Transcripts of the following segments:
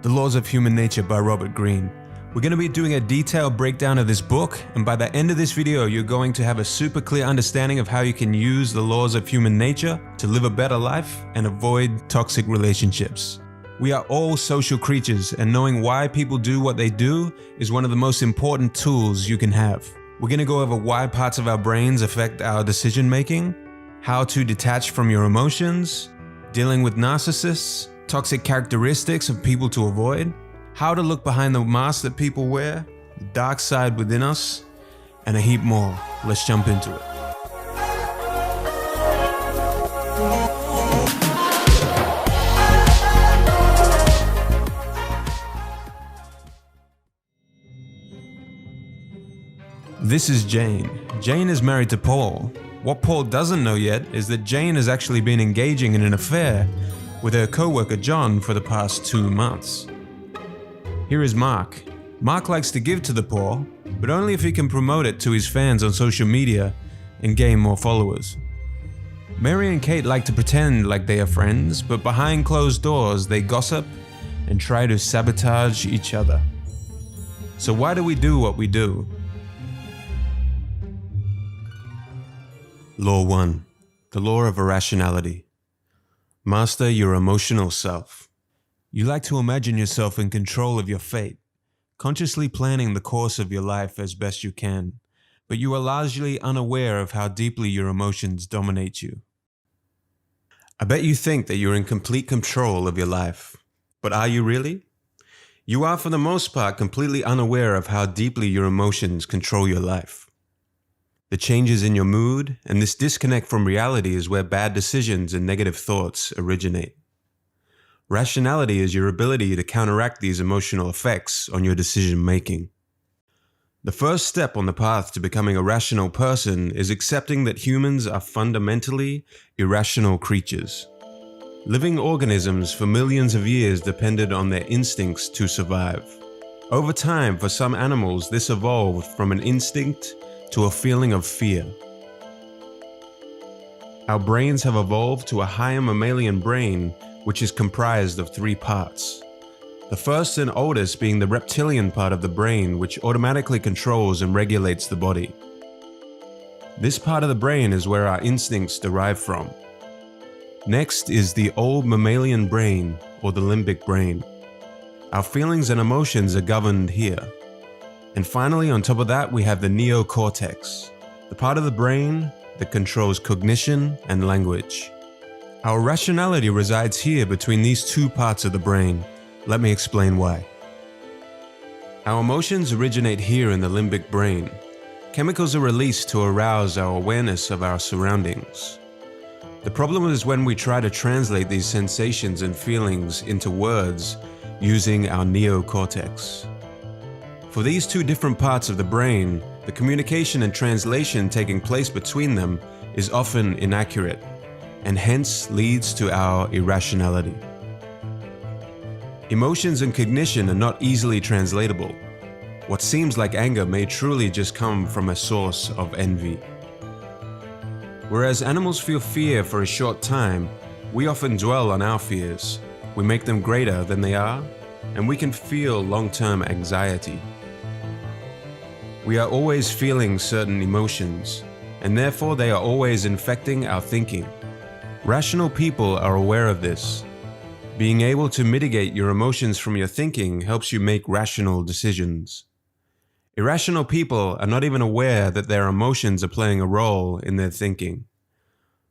The Laws of Human Nature by Robert Greene. We're going to be doing a detailed breakdown of this book, and by the end of this video, you're going to have a super clear understanding of how you can use the laws of human nature to live a better life and avoid toxic relationships. We are all social creatures, and knowing why people do what they do is one of the most important tools you can have. We're going to go over why parts of our brains affect our decision making, how to detach from your emotions, dealing with narcissists, toxic characteristics of people to avoid, how to look behind the mask that people wear, the dark side within us, and a heap more. Let's jump into it. This is Jane. Jane is married to Paul. What Paul doesn't know yet is that Jane has actually been engaging in an affair with her co-worker John for the past 2 months. Here is Mark. Mark likes to give to the poor, but only if he can promote it to his fans on social media and gain more followers. Mary and Kate like to pretend like they are friends, but behind closed doors they gossip and try to sabotage each other. So why do we do what we do? Law 1. The law of irrationality. Master your emotional self. You like to imagine yourself in control of your fate, consciously planning the course of your life as best you can, but you are largely unaware of how deeply your emotions dominate you. I bet you think that you're in complete control of your life, but are you really? You are for the most part completely unaware of how deeply your emotions control your life. The changes in your mood and this disconnect from reality is where bad decisions and negative thoughts originate. Rationality is your ability to counteract these emotional effects on your decision making. The first step on the path to becoming a rational person is accepting that humans are fundamentally irrational creatures. Living organisms for millions of years depended on their instincts to survive. Over time, for some animals, this evolved from an instinct to a feeling of fear. Our brains have evolved to a higher mammalian brain, which is comprised of 3 parts. The first and oldest being the reptilian part of the brain, which automatically controls and regulates the body. This part of the brain is where our instincts derive from. Next is the old mammalian brain, or the limbic brain. Our feelings and emotions are governed here. And finally, on top of that, we have the neocortex, the part of the brain that controls cognition and language. Our rationality resides here between these 2 parts of the brain. Let me explain why. Our emotions originate here in the limbic brain. Chemicals are released to arouse our awareness of our surroundings. The problem is when we try to translate these sensations and feelings into words using our neocortex. For these 2 different parts of the brain, the communication and translation taking place between them is often inaccurate, and hence leads to our irrationality. Emotions and cognition are not easily translatable. What seems like anger may truly just come from a source of envy. Whereas animals feel fear for a short time, we often dwell on our fears. We make them greater than they are, and we can feel long-term anxiety. We are always feeling certain emotions, and therefore they are always infecting our thinking. Rational people are aware of this. Being able to mitigate your emotions from your thinking helps you make rational decisions. Irrational people are not even aware that their emotions are playing a role in their thinking,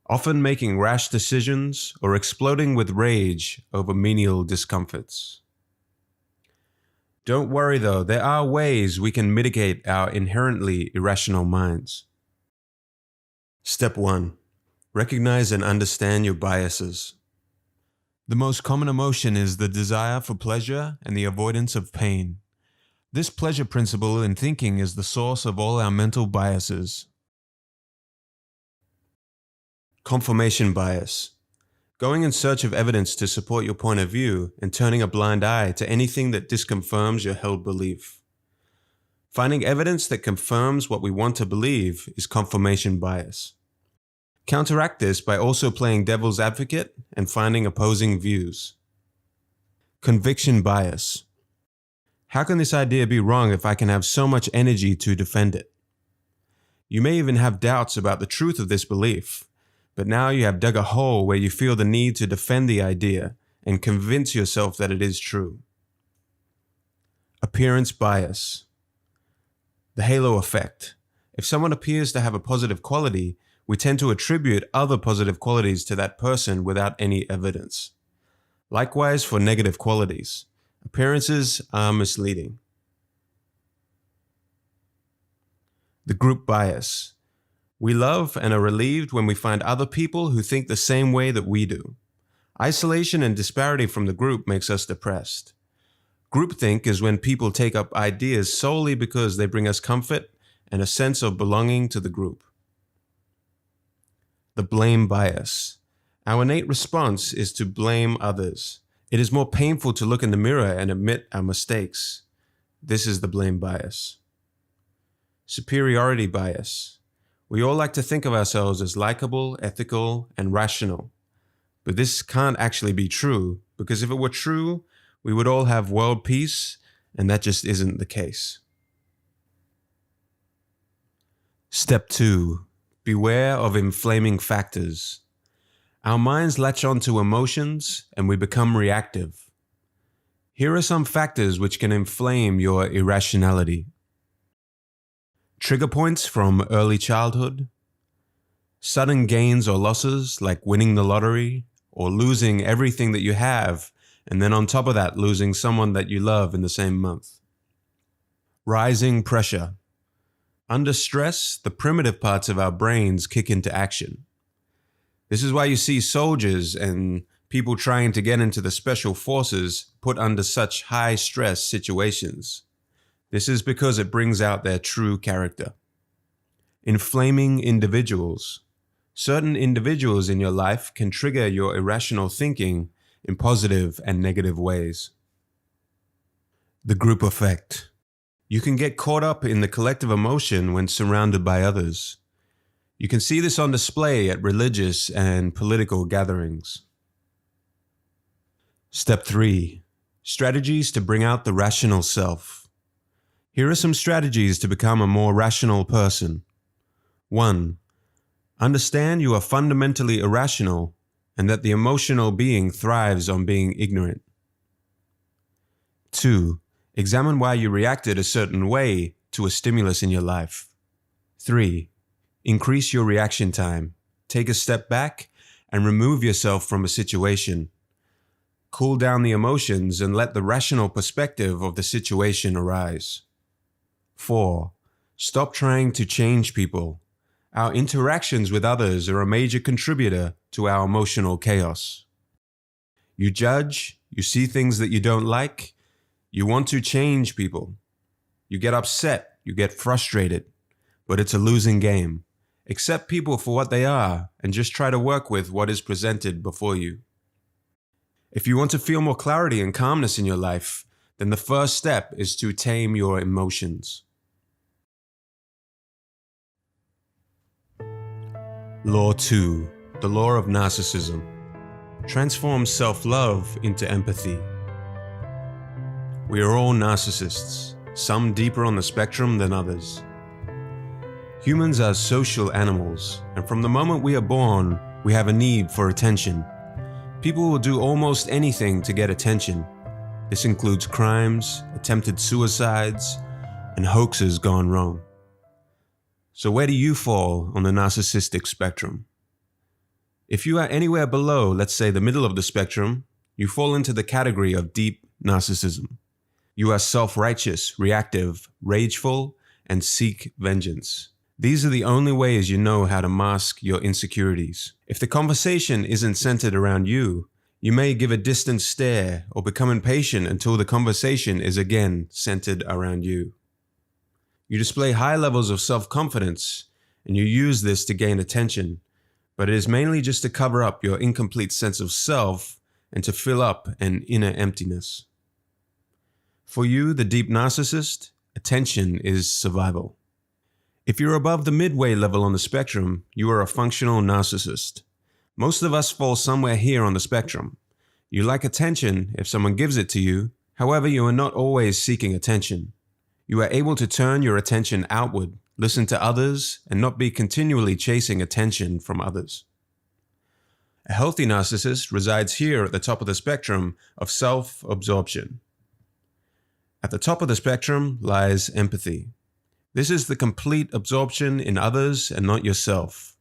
often making rash decisions or exploding with rage over menial discomforts. Don't worry though, there are ways we can mitigate our inherently irrational minds. Step 1. Recognize and understand your biases. The most common emotion is the desire for pleasure and the avoidance of pain. This pleasure principle in thinking is the source of all our mental biases. Confirmation bias. Going in search of evidence to support your point of view and turning a blind eye to anything that disconfirms your held belief. Finding evidence that confirms what we want to believe is confirmation bias. Counteract this by also playing devil's advocate and finding opposing views. Conviction bias. How can this idea be wrong if I can have so much energy to defend it? You may even have doubts about the truth of this belief, but now you have dug a hole where you feel the need to defend the idea and convince yourself that it is true. Appearance bias. The halo effect. If someone appears to have a positive quality, we tend to attribute other positive qualities to that person without any evidence. Likewise for negative qualities. Appearances are misleading. The group bias. We love and are relieved when we find other people who think the same way that we do. Isolation and disparity from the group makes us depressed. Groupthink is when people take up ideas solely because they bring us comfort and a sense of belonging to the group. The blame bias. Our innate response is to blame others. It is more painful to look in the mirror and admit our mistakes. This is the blame bias. Superiority bias. We all like to think of ourselves as likable, ethical, and rational. But this can't actually be true, because if it were true, we would all have world peace, and that just isn't the case. Step 2. Beware of inflaming factors. Our minds latch onto emotions and we become reactive. Here are some factors which can inflame your irrationality. Trigger points from early childhood. Sudden gains or losses like winning the lottery or losing everything that you have, and then on top of that losing someone that you love in the same month. Rising pressure. Under stress, the primitive parts of our brains kick into action. This is why you see soldiers and people trying to get into the special forces put under such high stress situations. This is because it brings out their true character. Inflaming individuals. Certain individuals in your life can trigger your irrational thinking in positive and negative ways. The group effect. You can get caught up in the collective emotion when surrounded by others. You can see this on display at religious and political gatherings. Step 3. Strategies to bring out the rational self. Here are some strategies to become a more rational person. 1. Understand you are fundamentally irrational and that the emotional being thrives on being ignorant. 2. Examine why you reacted a certain way to a stimulus in your life. 3. Increase your reaction time. Take a step back and remove yourself from a situation. Cool down the emotions and let the rational perspective of the situation arise. 4. Stop trying to change people. Our interactions with others are a major contributor to our emotional chaos. You judge, you see things that you don't like, you want to change people. You get upset, you get frustrated, but it's a losing game. Accept people for what they are and just try to work with what is presented before you. If you want to feel more clarity and calmness in your life, then the first step is to tame your emotions. Law 2. The law of narcissism. Transform self-love into empathy. We are all narcissists, some deeper on the spectrum than others. Humans are social animals, and from the moment we are born, we have a need for attention. People will do almost anything to get attention. This includes crimes, attempted suicides, and hoaxes gone wrong. So where do you fall on the narcissistic spectrum? If you are anywhere below, let's say the middle of the spectrum, you fall into the category of deep narcissism. You are self-righteous, reactive, rageful, and seek vengeance. These are the only ways you know how to mask your insecurities. If the conversation isn't centered around you, you may give a distant stare or become impatient until the conversation is again centered around you. You display high levels of self-confidence, and you use this to gain attention, but it is mainly just to cover up your incomplete sense of self and to fill up an inner emptiness. For you, the deep narcissist, attention is survival. If you're above the midway level on the spectrum, you are a functional narcissist. Most of us fall somewhere here on the spectrum. You like attention if someone gives it to you. However, you are not always seeking attention. You are able to turn your attention outward, listen to others, and not be continually chasing attention from others. A healthy narcissist resides here at the top of the spectrum of self-absorption. At the top of the spectrum lies empathy. This is the complete absorption in others and not yourself.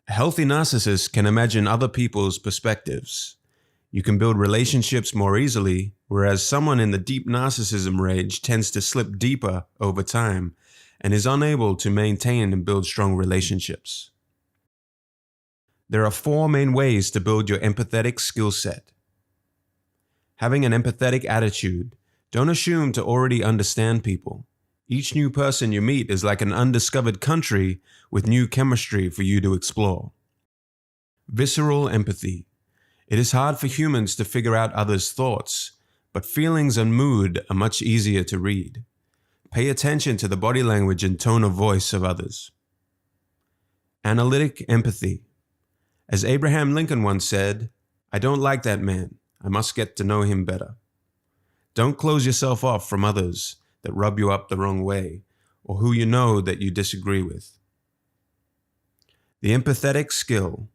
A healthy narcissist can imagine other people's perspectives. You can build relationships more easily, whereas someone in the deep narcissism rage tends to slip deeper over time and is unable to maintain and build strong relationships. There are 4 main ways to build your empathetic skill set. Having an empathetic attitude. Don't assume to already understand people. Each new person you meet is like an undiscovered country with new chemistry for you to explore. Visceral empathy. It is hard for humans to figure out others' thoughts, but feelings and mood are much easier to read. Pay attention to the body language and tone of voice of others. Analytic empathy. As Abraham Lincoln once said, "I don't like that man. I must get to know him better." Don't close yourself off from others that rub you up the wrong way or who you know that you disagree with. The empathetic skill.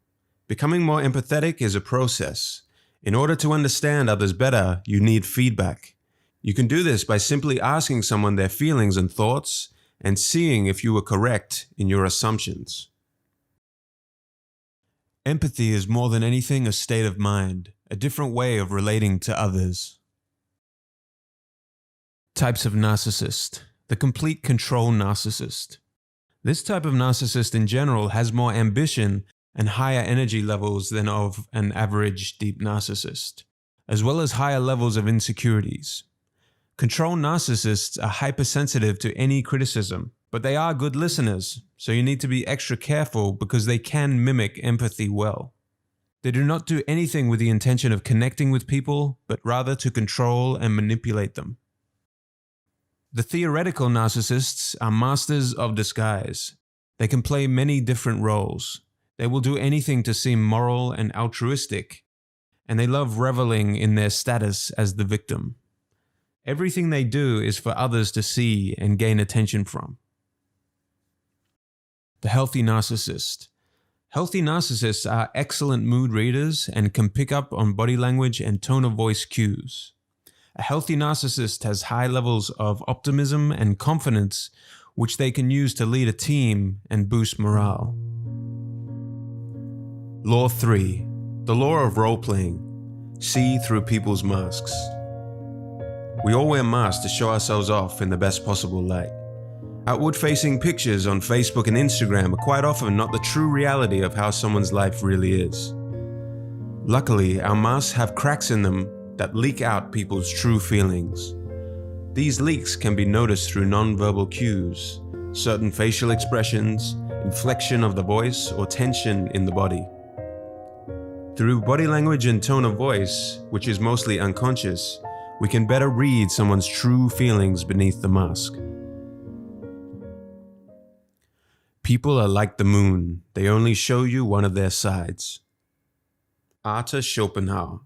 Becoming more empathetic is a process. In order to understand others better, you need feedback. You can do this by simply asking someone their feelings and thoughts and seeing if you were correct in your assumptions. Empathy is more than anything a state of mind, a different way of relating to others. Types of narcissist. The complete control narcissist. This type of narcissist in general has more ambition and higher energy levels than of an average deep narcissist, as well as higher levels of insecurities. Control narcissists are hypersensitive to any criticism, but they are good listeners, so you need to be extra careful because they can mimic empathy well. They do not do anything with the intention of connecting with people, but rather to control and manipulate them. The theoretical narcissists are masters of disguise. They can play many different roles. They will do anything to seem moral and altruistic, and they love reveling in their status as the victim. Everything they do is for others to see and gain attention from. The healthy narcissist. Healthy narcissists are excellent mood readers and can pick up on body language and tone of voice cues. A healthy narcissist has high levels of optimism and confidence, which they can use to lead a team and boost morale. Law 3. The law of role-playing. See through people's masks. We all wear masks to show ourselves off in the best possible light. Outward-facing pictures on Facebook and Instagram are quite often not the true reality of how someone's life really is. Luckily, our masks have cracks in them that leak out people's true feelings. These leaks can be noticed through non-verbal cues, certain facial expressions, inflection of the voice, or tension in the body. Through body language and tone of voice, which is mostly unconscious, we can better read someone's true feelings beneath the mask. People are like the moon. They only show you one of their sides. Arthur Schopenhauer.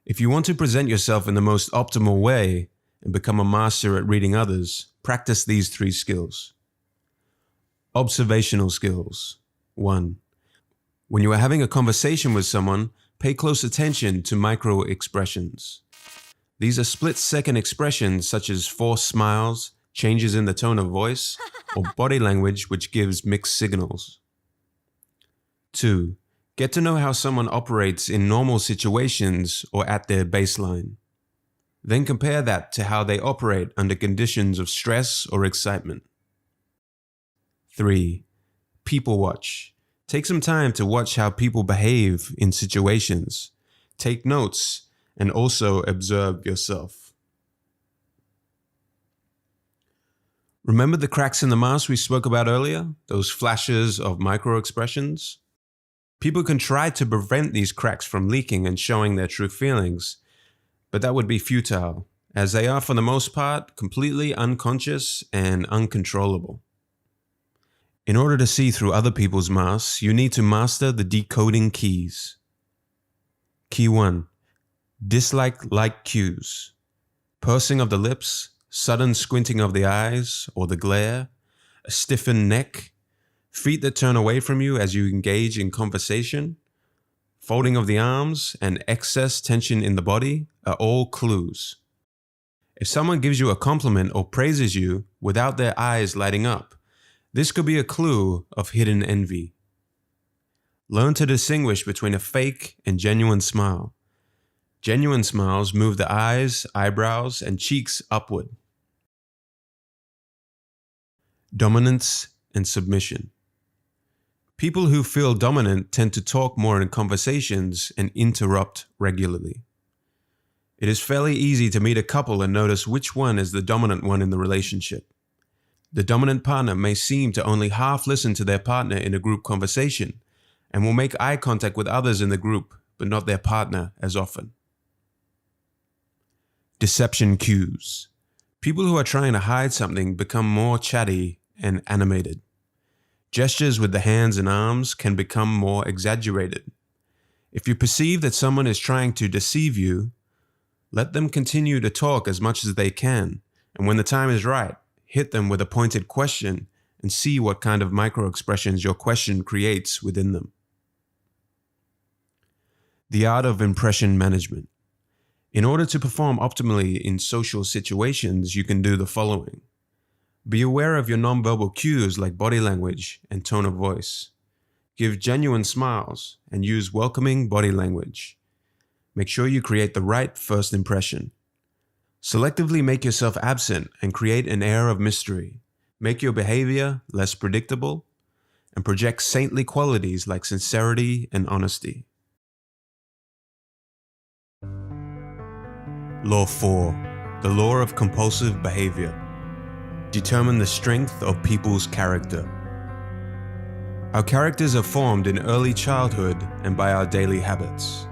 If you want to present yourself in the most optimal way and become a master at reading others, practice these 3 skills. Observational skills. 1. When you are having a conversation with someone, pay close attention to micro-expressions. These are split-second expressions such as forced smiles, changes in the tone of voice, or body language which gives mixed signals. 2. Get to know how someone operates in normal situations or at their baseline. Then compare that to how they operate under conditions of stress or excitement. 3. People watch. Take some time to watch how people behave in situations. Take notes and also observe yourself. Remember the cracks in the mask we spoke about earlier? Those flashes of micro-expressions? People can try to prevent these cracks from leaking and showing their true feelings, but that would be futile, as they are for the most part completely unconscious and uncontrollable. In order to see through other people's masks, you need to master the decoding keys. Key 1. Dislike like cues. Pursing of the lips, sudden squinting of the eyes or the glare, a stiffened neck, feet that turn away from you as you engage in conversation, folding of the arms, and excess tension in the body are all clues. If someone gives you a compliment or praises you without their eyes lighting up, this could be a clue of hidden envy. Learn to distinguish between a fake and genuine smile. Genuine smiles move the eyes, eyebrows, and cheeks upward. Dominance and submission. People who feel dominant tend to talk more in conversations and interrupt regularly. It is fairly easy to meet a couple and notice which one is the dominant one in the relationship. The dominant partner may seem to only half listen to their partner in a group conversation and will make eye contact with others in the group, but not their partner as often. Deception cues. People who are trying to hide something become more chatty and animated. Gestures with the hands and arms can become more exaggerated. If you perceive that someone is trying to deceive you, let them continue to talk as much as they can, and when the time is right, hit them with a pointed question and see what kind of micro-expressions your question creates within them. The art of impression management. In order to perform optimally in social situations, you can do the following. Be aware of your nonverbal cues like body language and tone of voice. Give genuine smiles and use welcoming body language. Make sure you create the right first impression. Selectively make yourself absent and create an air of mystery. Make your behavior less predictable and project saintly qualities like sincerity and honesty. Law 4. The law of compulsive behavior. Determine the strength of people's character. Our characters are formed in early childhood and by our daily habits.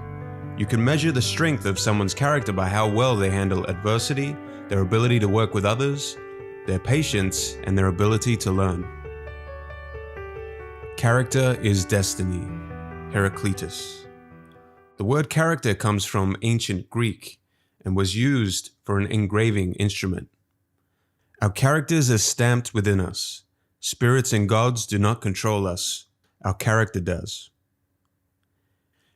You can measure the strength of someone's character by how well they handle adversity, their ability to work with others, their patience, and their ability to learn. Character is destiny. Heraclitus. The word character comes from ancient Greek and was used for an engraving instrument. Our characters are stamped within us. Spirits and gods do not control us. Our character does.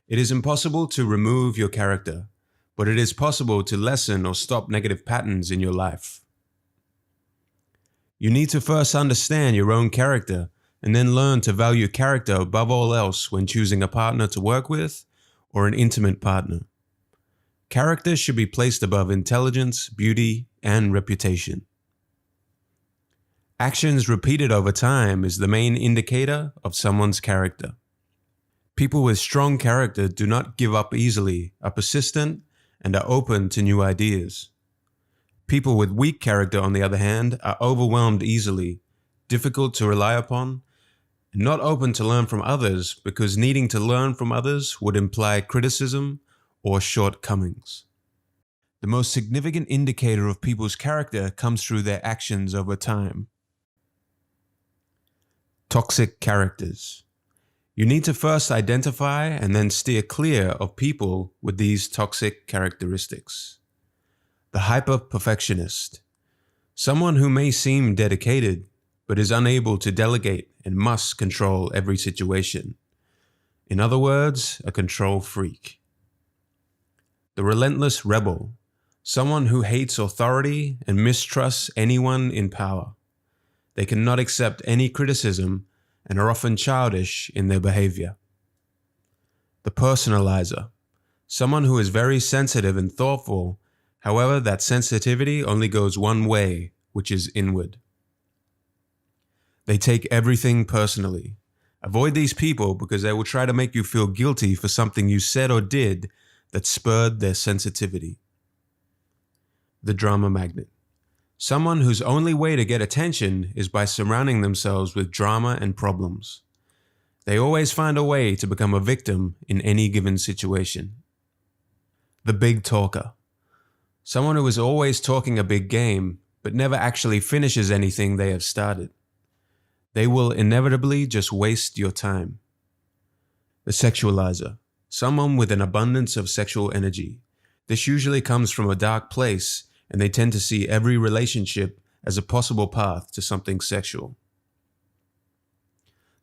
It is impossible to remove your character, but it is possible to lessen or stop negative patterns in your life. You need to first understand your own character and then learn to value character above all else when choosing a partner to work with or an intimate partner. Character should be placed above intelligence, beauty, and reputation. Actions repeated over time is the main indicator of someone's character. People with strong character do not give up easily, are persistent, and are open to new ideas. People with weak character, on the other hand, are overwhelmed easily, difficult to rely upon, and not open to learn from others because needing to learn from others would imply criticism or shortcomings. The most significant indicator of people's character comes through their actions over time. Toxic characters. You need to first identify and then steer clear of people with these toxic characteristics. The hyper-perfectionist. Someone who may seem dedicated, but is unable to delegate and must control every situation. In other words, a control freak. The relentless rebel. Someone who hates authority and mistrusts anyone in power. They cannot accept any criticism and are often childish in their behavior. The personalizer. Someone who is very sensitive and thoughtful. However, that sensitivity only goes one way, which is inward. They take everything personally. Avoid these people because they will try to make you feel guilty for something you said or did that spurred their sensitivity. The drama magnet. Someone whose only way to get attention is by surrounding themselves with drama and problems. They always find a way to become a victim in any given situation. The big talker. Someone who is always talking a big game, but never actually finishes anything they have started. They will inevitably just waste your time. The sexualizer. someone with an abundance of sexual energy. This usually comes from a dark place, and they tend to see every relationship as a possible path to something sexual.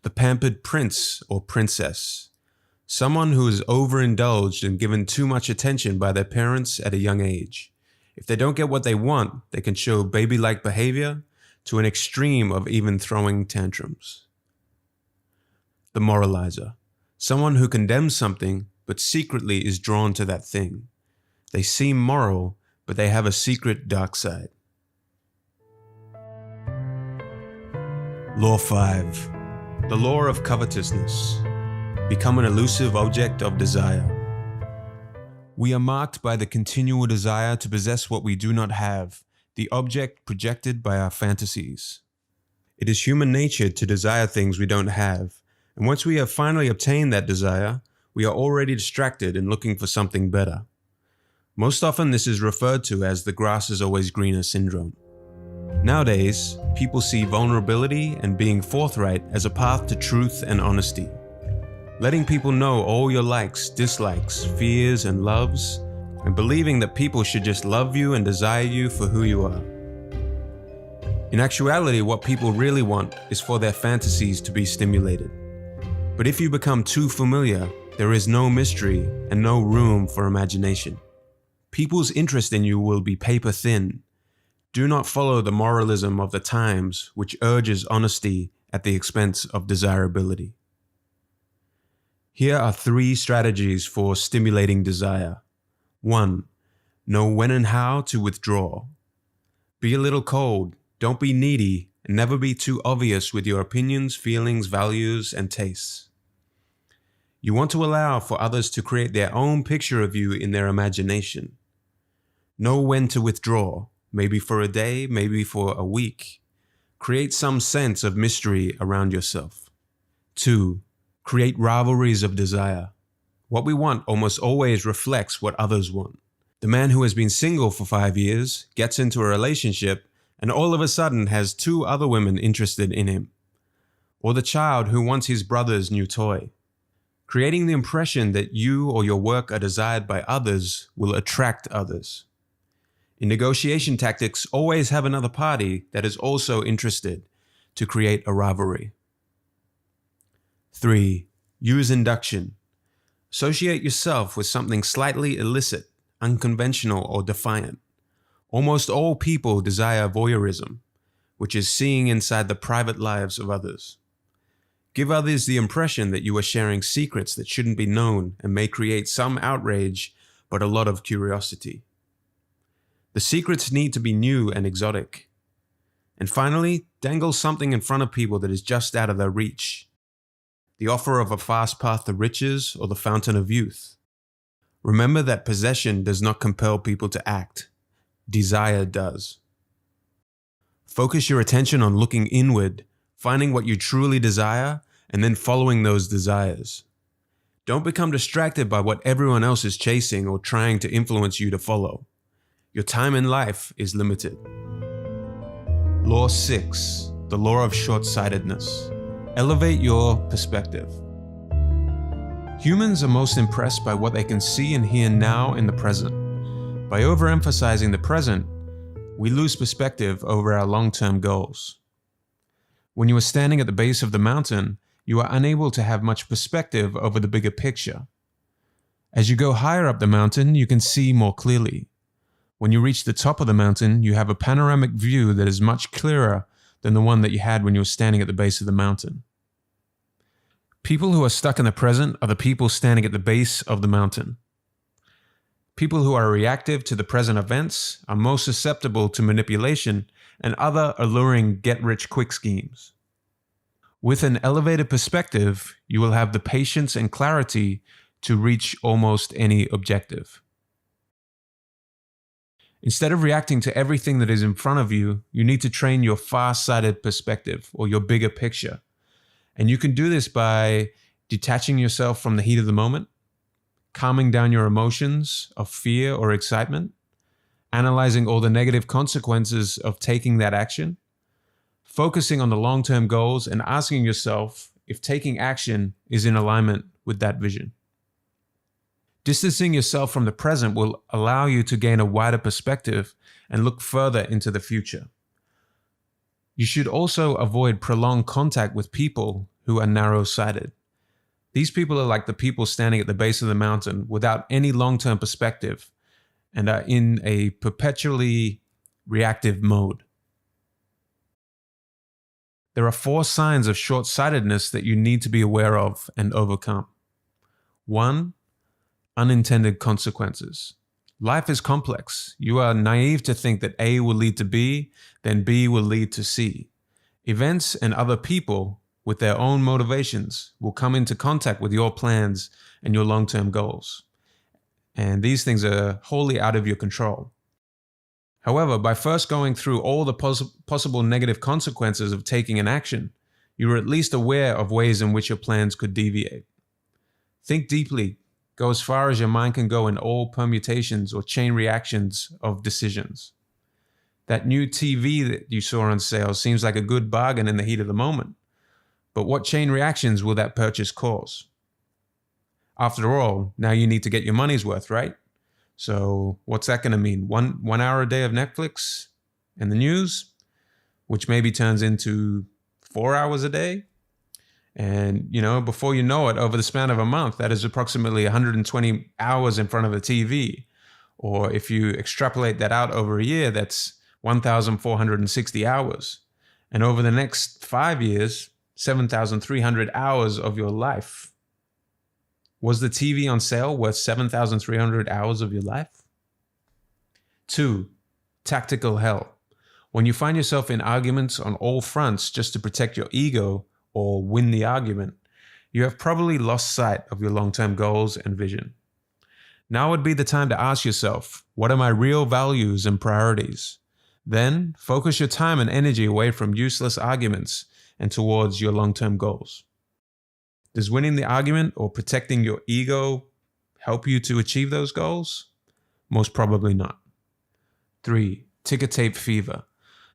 The pampered prince or princess, someone who is overindulged and given too much attention by their parents at a young age. If they don't get what they want, they can show baby-like behavior to an extreme of even throwing tantrums. The moralizer, someone who condemns something but secretly is drawn to that thing. They seem moral, but they have a secret dark side. Law 5. The law of covetousness. Become an elusive object of desire. We are marked by the continual desire to possess what we do not have, the object projected by our fantasies. It is human nature to desire things we don't have, and once we have finally obtained that desire, we are already distracted and looking for something better. Most often this is referred to as the grass is always greener syndrome. Nowadays, people see vulnerability and being forthright as a path to truth and honesty. Letting people know all your likes, dislikes, fears, and loves, and believing that people should just love you and desire you for who you are. In actuality, what people really want is for their fantasies to be stimulated. But if you become too familiar, there is no mystery and no room for imagination. People's interest in you will be paper thin. Do not follow the moralism of the times, which urges honesty at the expense of desirability. Here are 3 strategies for stimulating desire. 1. Know when and how to withdraw. Be a little cold, don't be needy, and never be too obvious with your opinions, feelings, values, and tastes. You want to allow for others to create their own picture of you in their imagination. Know when to withdraw, maybe for a day, maybe for a week. Create some sense of mystery around yourself. 2. Create rivalries of desire. What we want almost always reflects what others want. The man who has been single for 5 years gets into a relationship and all of a sudden has 2 other women interested in him. Or the child who wants his brother's new toy. Creating the impression that you or your work are desired by others will attract others. In negotiation tactics, always have another party that is also interested to create a rivalry. 3. Use induction. Associate yourself with something slightly illicit, unconventional, or defiant. Almost all people desire voyeurism, which is seeing inside the private lives of others. Give others the impression that you are sharing secrets that shouldn't be known and may create some outrage, but a lot of curiosity. The secrets need to be new and exotic. And finally, dangle something in front of people that is just out of their reach. The offer of a fast path to riches or the fountain of youth. Remember that possession does not compel people to act. Desire does. Focus your attention on looking inward, finding what you truly desire, and then following those desires. Don't become distracted by what everyone else is chasing or trying to influence you to follow. Your time in life is limited. Law 6, the law of short-sightedness. Elevate your perspective. Humans are most impressed by what they can see and hear now in the present. By overemphasizing the present, we lose perspective over our long-term goals. When you are standing at the base of the mountain, you are unable to have much perspective over the bigger picture. As you go higher up the mountain, you can see more clearly. When you reach the top of the mountain, you have a panoramic view that is much clearer than the one that you had when you were standing at the base of the mountain. People who are stuck in the present are the people standing at the base of the mountain. People who are reactive to the present events are most susceptible to manipulation and other alluring get-rich-quick schemes. With an elevated perspective, you will have the patience and clarity to reach almost any objective. Instead of reacting to everything that is in front of you, you need to train your far-sighted perspective or your bigger picture. And you can do this by detaching yourself from the heat of the moment, calming down your emotions of fear or excitement, analyzing all the negative consequences of taking that action, focusing on the long-term goals, and asking yourself if taking action is in alignment with that vision. Distancing yourself from the present will allow you to gain a wider perspective and look further into the future. You should also avoid prolonged contact with people who are narrow-sighted. These people are like the people standing at the base of the mountain without any long-term perspective and are in a perpetually reactive mode. There are 4 signs of short-sightedness that you need to be aware of and overcome. 1. Unintended consequences. Life is complex. You are naive to think that A will lead to B, then B will lead to C. Events and other people with their own motivations will come into contact with your plans and your long-term goals. And these things are wholly out of your control. However, by first going through all the possible negative consequences of taking an action, you are at least aware of ways in which your plans could deviate. Think deeply. Go as far as your mind can go in all permutations or chain reactions of decisions. That new TV that you saw on sale seems like a good bargain in the heat of the moment. But what chain reactions will that purchase cause? After all, now you need to get your money's worth, right? So what's that going to mean? One hour a day of Netflix and the news, which maybe turns into 4 hours a day. And, before you know it, over the span of a month, that is approximately 120 hours in front of a TV. Or if you extrapolate that out over a year, that's 1,460 hours. And over the next 5 years, 7,300 hours of your life. Was the TV on sale worth 7,300 hours of your life? 2. Tactical hell. When you find yourself in arguments on all fronts just to protect your ego or win the argument, you have probably lost sight of your long-term goals and vision. Now would be the time to ask yourself, what are my real values and priorities? Then focus your time and energy away from useless arguments and towards your long-term goals. Does winning the argument or protecting your ego help you to achieve those goals? Most probably not. 3. Ticker tape fever.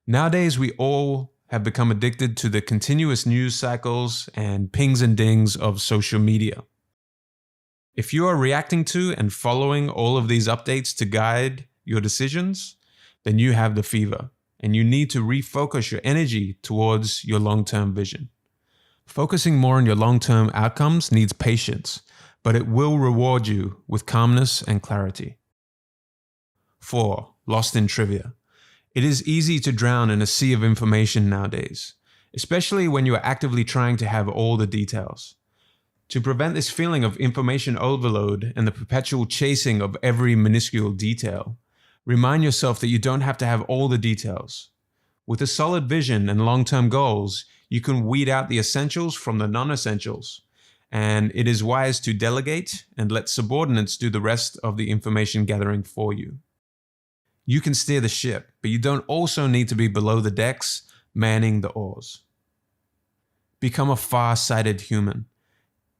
Nowadays, we all have become addicted to the continuous news cycles and pings and dings of social media. If you are reacting to and following all of these updates to guide your decisions, then you have the fever, and you need to refocus your energy towards your long-term vision. Focusing more on your long-term outcomes needs patience, but it will reward you with calmness and clarity. 4. Lost in trivia. It is easy to drown in a sea of information nowadays, especially when you are actively trying to have all the details. To prevent this feeling of information overload and the perpetual chasing of every minuscule detail, remind yourself that you don't have to have all the details. With a solid vision and long-term goals, you can weed out the essentials from the non-essentials, and it is wise to delegate and let subordinates do the rest of the information gathering for you. You can steer the ship, but you don't also need to be below the decks, manning the oars. Become a far-sighted human.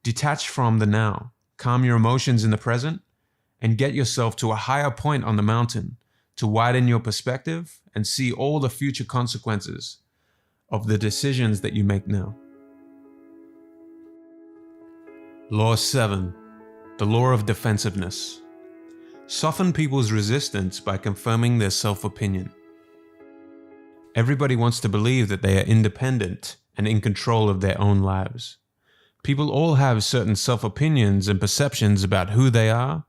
Detach from the now, calm your emotions in the present, and get yourself to a higher point on the mountain to widen your perspective and see all the future consequences of the decisions that you make now. Law 7. The law of defensiveness. Soften people's resistance by confirming their self-opinion. Everybody wants to believe that they are independent and in control of their own lives. People all have certain self-opinions and perceptions about who they are,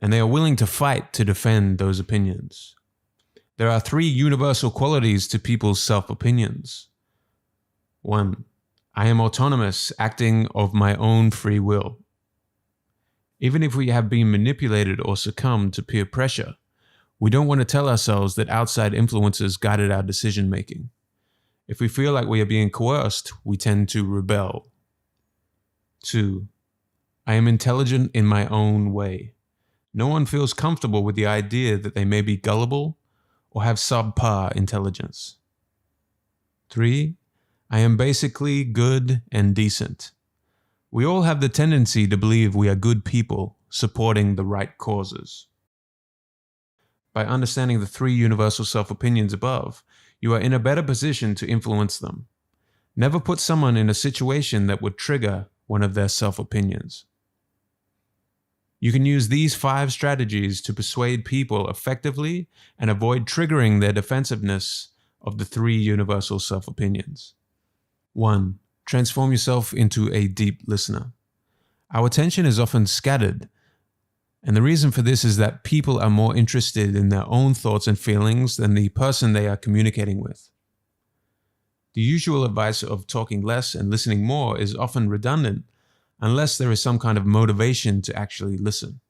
and they are willing to fight to defend those opinions. There are 3 universal qualities to people's self-opinions. 1. I am autonomous, acting of my own free will. Even if we have been manipulated or succumbed to peer pressure, we don't want to tell ourselves that outside influences guided our decision-making. If we feel like we are being coerced, we tend to rebel. 2. I am intelligent in my own way. No one feels comfortable with the idea that they may be gullible or have subpar intelligence. 3. I am basically good and decent. We all have the tendency to believe we are good people supporting the right causes. By understanding the 3 universal self-opinions above, you are in a better position to influence them. Never put someone in a situation that would trigger one of their self-opinions. You can use these 5 strategies to persuade people effectively and avoid triggering their defensiveness of the 3 universal self-opinions. 1. Transform yourself into a deep listener. Our attention is often scattered, and the reason for this is that people are more interested in their own thoughts and feelings than the person they are communicating with. The usual advice of talking less and listening more is often redundant unless there is some kind of motivation to actually listen.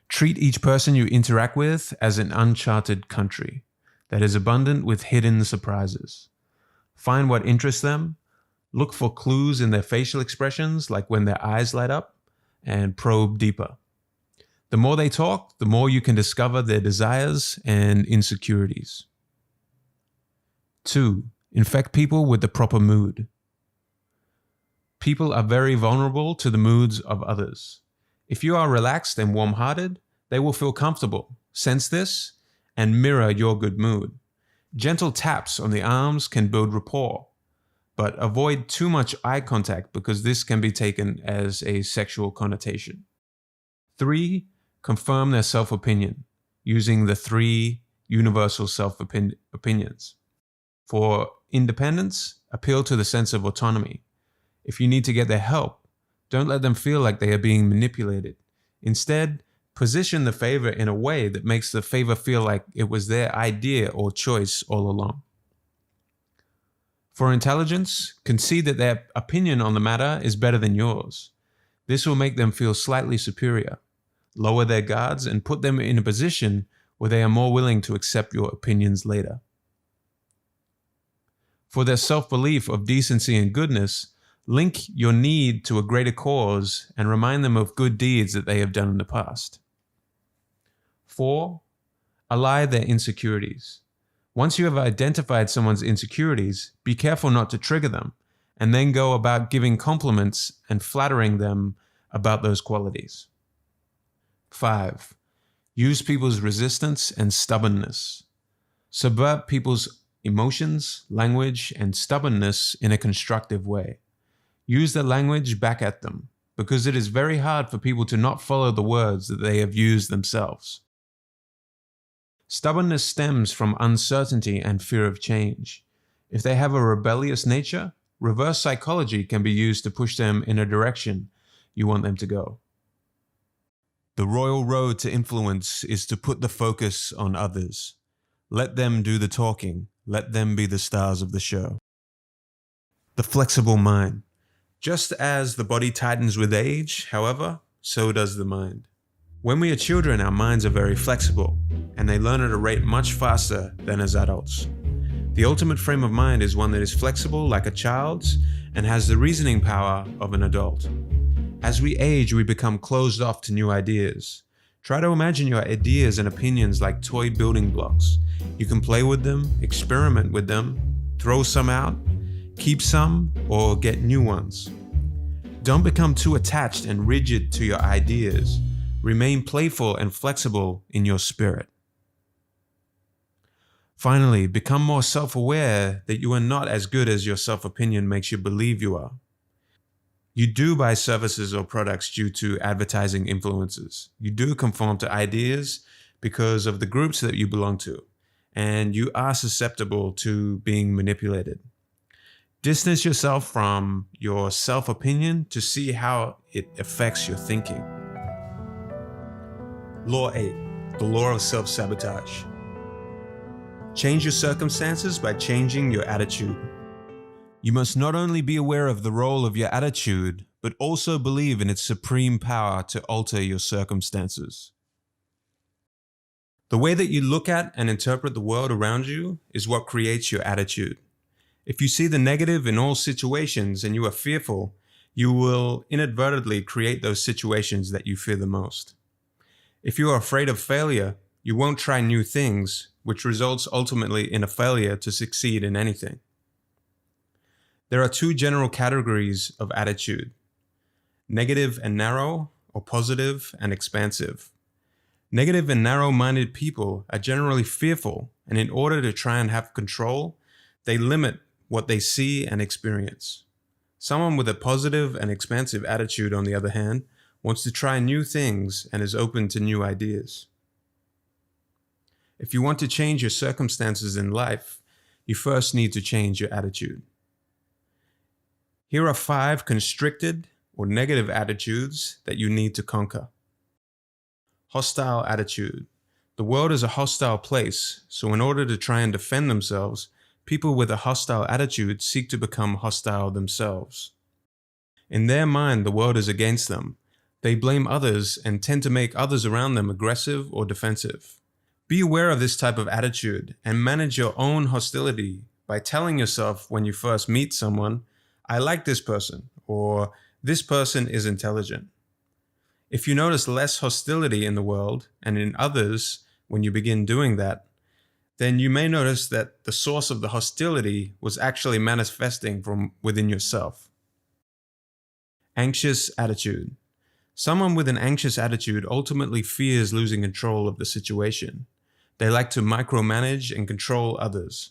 Treat each person you interact with as an uncharted country that is abundant with hidden surprises. Find what interests them, look for clues in their facial expressions, like when their eyes light up, and probe deeper. The more they talk, the more you can discover their desires and insecurities. 2. Infect people with the proper mood. People are very vulnerable to the moods of others. If you are relaxed and warm-hearted, they will feel comfortable, sense this, and mirror your good mood. Gentle taps on the arms can build rapport, but avoid too much eye contact because this can be taken as a sexual connotation. 3. Confirm their self-opinion using the 3 universal self-opinions. For independence, appeal to the sense of autonomy. If you need to get their help, don't let them feel like they are being manipulated. Instead, position the favor in a way that makes the favor feel like it was their idea or choice all along. For intelligence, concede that their opinion on the matter is better than yours. This will make them feel slightly superior, lower their guards, and put them in a position where they are more willing to accept your opinions later. For their self-belief of decency and goodness, link your need to a greater cause and remind them of good deeds that they have done in the past. 4. Allay their insecurities. Once you have identified someone's insecurities, be careful not to trigger them, and then go about giving compliments and flattering them about those qualities. 5. Use people's resistance and stubbornness. Subvert people's emotions, language, and stubbornness in a constructive way. Use the language back at them, because it is very hard for people to not follow the words that they have used themselves. Stubbornness stems from uncertainty and fear of change. If they have a rebellious nature, reverse psychology can be used to push them in a direction you want them to go. The royal road to influence is to put the focus on others. Let them do the talking. Let them be the stars of the show. The flexible mind. Just as the body tightens with age, however, so does the mind. When we are children, our minds are very flexible, and they learn at a rate much faster than as adults. The ultimate frame of mind is one that is flexible like a child's and has the reasoning power of an adult. As we age, we become closed off to new ideas. Try to imagine your ideas and opinions like toy building blocks. You can play with them, experiment with them, throw some out, keep some, or get new ones. Don't become too attached and rigid to your ideas. Remain playful and flexible in your spirit. Finally, become more self-aware that you are not as good as your self-opinion makes you believe you are. You do buy services or products due to advertising influences. You do conform to ideas because of the groups that you belong to, and you are susceptible to being manipulated. Distance yourself from your self-opinion to see how it affects your thinking. Law 8, the law of self-sabotage. Change your circumstances by changing your attitude. You must not only be aware of the role of your attitude, but also believe in its supreme power to alter your circumstances. The way that you look at and interpret the world around you is what creates your attitude. If you see the negative in all situations and you are fearful, you will inadvertently create those situations that you fear the most. If you are afraid of failure, you won't try new things, which results ultimately in a failure to succeed in anything. There are 2 general categories of attitude: negative and narrow, or positive and expansive. Negative and narrow-minded people are generally fearful, and in order to try and have control, they limit what they see and experience. Someone with a positive and expansive attitude, on the other hand, wants to try new things, and is open to new ideas. If you want to change your circumstances in life, you first need to change your attitude. Here are 5 constricted or negative attitudes that you need to conquer. Hostile attitude. The world is a hostile place, so in order to try and defend themselves, people with a hostile attitude seek to become hostile themselves. In their mind, the world is against them. They blame others and tend to make others around them aggressive or defensive. Be aware of this type of attitude and manage your own hostility by telling yourself when you first meet someone, "I like this person," or "this person is intelligent." If you notice less hostility in the world and in others when you begin doing that, then you may notice that the source of the hostility was actually manifesting from within yourself. Anxious attitude. Someone with an anxious attitude ultimately fears losing control of the situation. They like to micromanage and control others.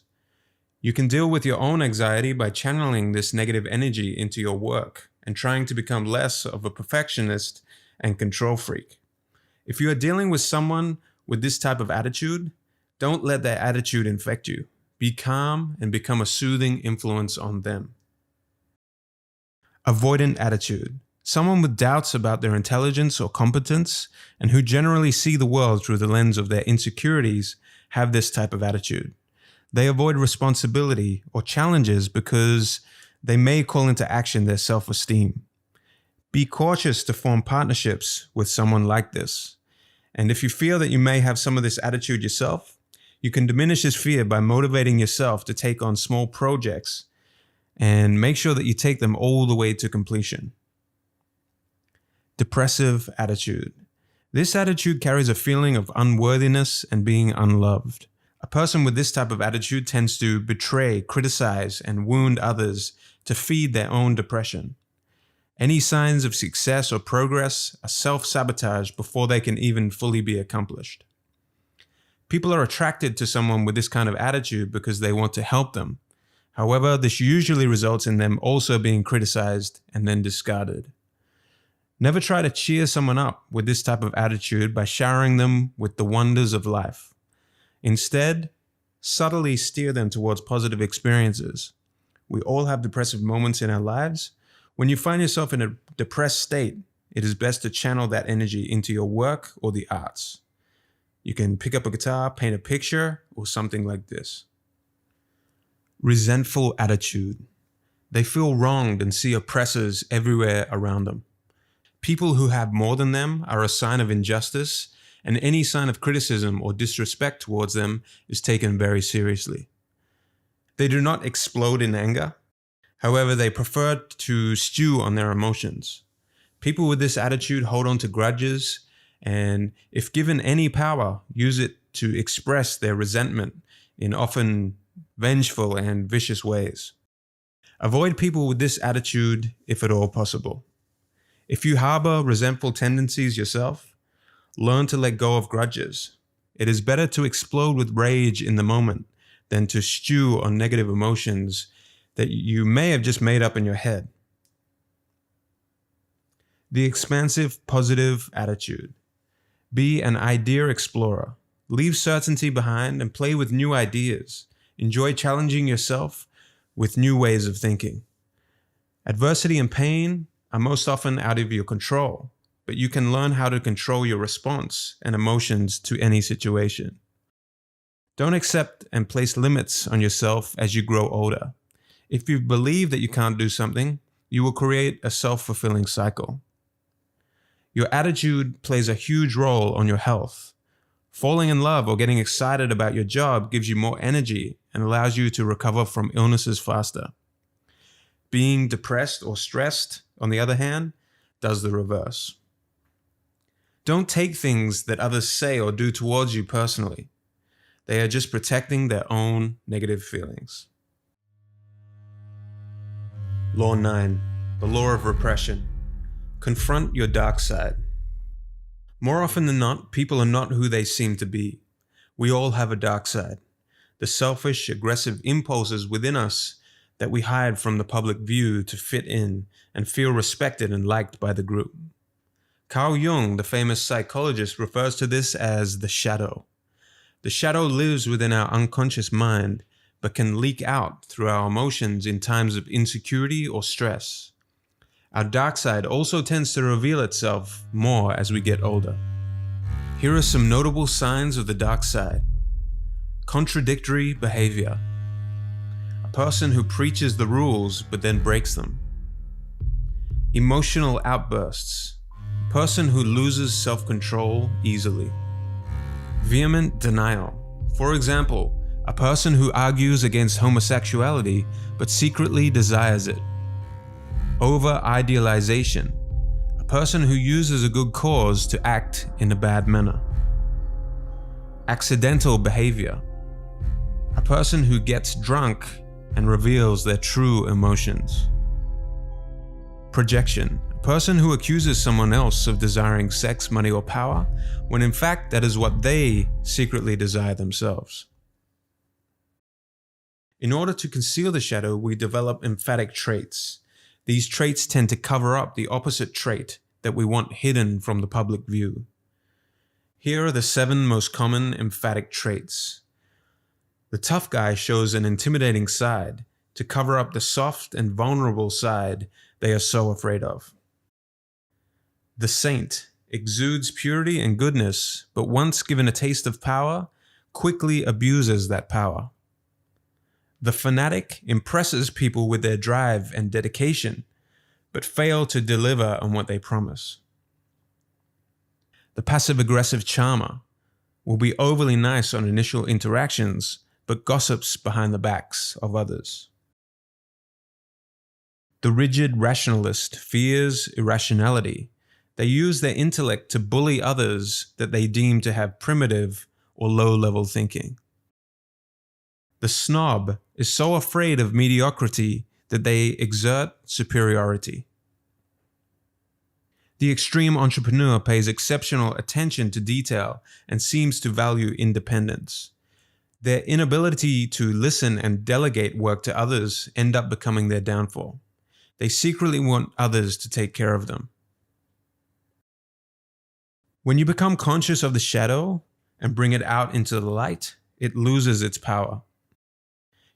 You can deal with your own anxiety by channeling this negative energy into your work and trying to become less of a perfectionist and control freak. If you are dealing with someone with this type of attitude, don't let their attitude infect you. Be calm and become a soothing influence on them. Avoidant attitude. Someone with doubts about their intelligence or competence and who generally see the world through the lens of their insecurities have this type of attitude. They avoid responsibility or challenges because they may call into action their self-esteem. Be cautious to form partnerships with someone like this. And if you feel that you may have some of this attitude yourself, you can diminish this fear by motivating yourself to take on small projects and make sure that you take them all the way to completion. Depressive attitude. This attitude carries a feeling of unworthiness and being unloved. A person with this type of attitude tends to betray, criticize, and wound others to feed their own depression. Any signs of success or progress are self-sabotage before they can even fully be accomplished. People are attracted to someone with this kind of attitude because they want to help them. However, this usually results in them also being criticized and then discarded. Never try to cheer someone up with this type of attitude by showering them with the wonders of life. Instead, subtly steer them towards positive experiences. We all have depressive moments in our lives. When you find yourself in a depressed state, it is best to channel that energy into your work or the arts. You can pick up a guitar, paint a picture, or something like this. Resentful attitude. They feel wronged and see oppressors everywhere around them. People who have more than them are a sign of injustice, and any sign of criticism or disrespect towards them is taken very seriously. They do not explode in anger. However, they prefer to stew on their emotions. People with this attitude hold on to grudges, and if given any power, use it to express their resentment in often vengeful and vicious ways. Avoid people with this attitude if at all possible. If you harbor resentful tendencies yourself, learn to let go of grudges. It is better to explode with rage in the moment than to stew on negative emotions that you may have just made up in your head. The expansive, positive attitude. Be an idea explorer. Leave certainty behind and play with new ideas. Enjoy challenging yourself with new ways of thinking. Adversity and pain are most often out of your control, but you can learn how to control your response and emotions to any situation. Don't accept and place limits on yourself as you grow older. If you believe that you can't do something, you will create a self-fulfilling cycle. Your attitude plays a huge role on your health. Falling in love or getting excited about your job gives you more energy and allows you to recover from illnesses faster. Being depressed or stressed, on the other hand, does the reverse. Don't take things that others say or do towards you personally. They are just protecting their own negative feelings. Law 9, the law of repression. Confront your dark side. More often than not, people are not who they seem to be. We all have a dark side. The selfish, aggressive impulses within us that we hide from the public view to fit in and feel respected and liked by the group. Carl Jung, the famous psychologist, refers to this as the shadow. The shadow lives within our unconscious mind, but can leak out through our emotions in times of insecurity or stress. Our dark side also tends to reveal itself more as we get older. Here are some notable signs of the dark side. Contradictory behavior. A person who preaches the rules but then breaks them. Emotional outbursts. A person who loses self-control easily. Vehement denial. For example, a person who argues against homosexuality but secretly desires it. Over-idealization. A person who uses a good cause to act in a bad manner. Accidental behavior. A person who gets drunk and reveals their true emotions. Projection. A person who accuses someone else of desiring sex, money, or power, when in fact that is what they secretly desire themselves. In order to conceal the shadow, we develop emphatic traits. These traits tend to cover up the opposite trait that we want hidden from the public view. Here are the 7 most common emphatic traits. The tough guy shows an intimidating side to cover up the soft and vulnerable side they are so afraid of. The saint exudes purity and goodness, but once given a taste of power, quickly abuses that power. The fanatic impresses people with their drive and dedication, but fail to deliver on what they promise. The passive-aggressive charmer will be overly nice on initial interactions, but gossips behind the backs of others. The rigid rationalist fears irrationality. They use their intellect to bully others that they deem to have primitive or low-level thinking. The snob is so afraid of mediocrity that they exert superiority. The extreme entrepreneur pays exceptional attention to detail and seems to value independence. Their inability to listen and delegate work to others end up becoming their downfall. They secretly want others to take care of them. When you become conscious of the shadow and bring it out into the light, it loses its power.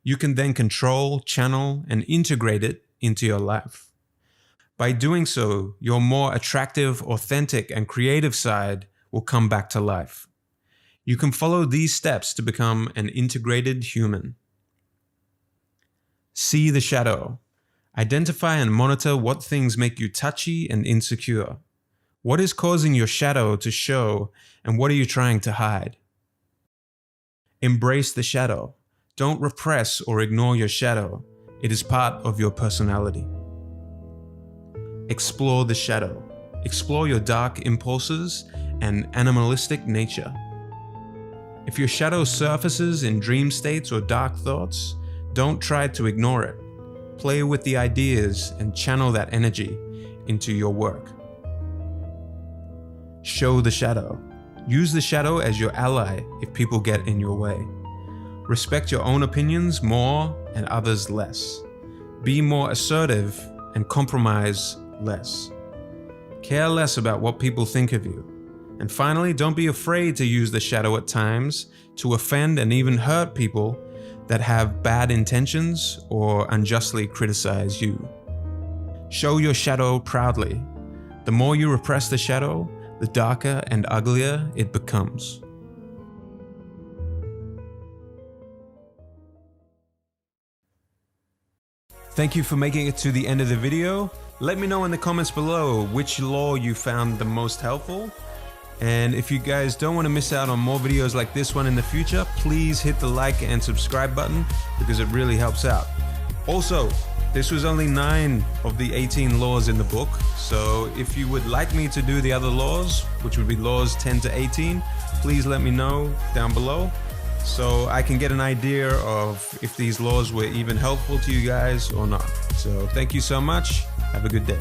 You can then control, channel, and integrate it into your life. By doing so, your more attractive, authentic, and creative side will come back to life. You can follow these steps to become an integrated human. See the shadow. Identify and monitor what things make you touchy and insecure. What is causing your shadow to show, and what are you trying to hide? Embrace the shadow. Don't repress or ignore your shadow. It is part of your personality. Explore the shadow. Explore your dark impulses and animalistic nature. If your shadow surfaces in dream states or dark thoughts, don't try to ignore it. Play with the ideas and channel that energy into your work. Show the shadow. Use the shadow as your ally if people get in your way. Respect your own opinions more and others less. Be more assertive and compromise less. Care less about what people think of you. And finally, don't be afraid to use the shadow at times to offend and even hurt people that have bad intentions or unjustly criticize you. Show your shadow proudly. The more you repress the shadow, the darker and uglier it becomes. Thank you for making it to the end of the video. Let me know in the comments below which law you found the most helpful. And if you guys don't want to miss out on more videos like this one in the future, please hit the like and subscribe button because it really helps out. Also, this was only 9 of the 18 laws in the book. So if you would like me to do the other laws, which would be laws 10 to 18, please let me know down below, so I can get an idea of if these laws were even helpful to you guys or not. So thank you so much. Have a good day.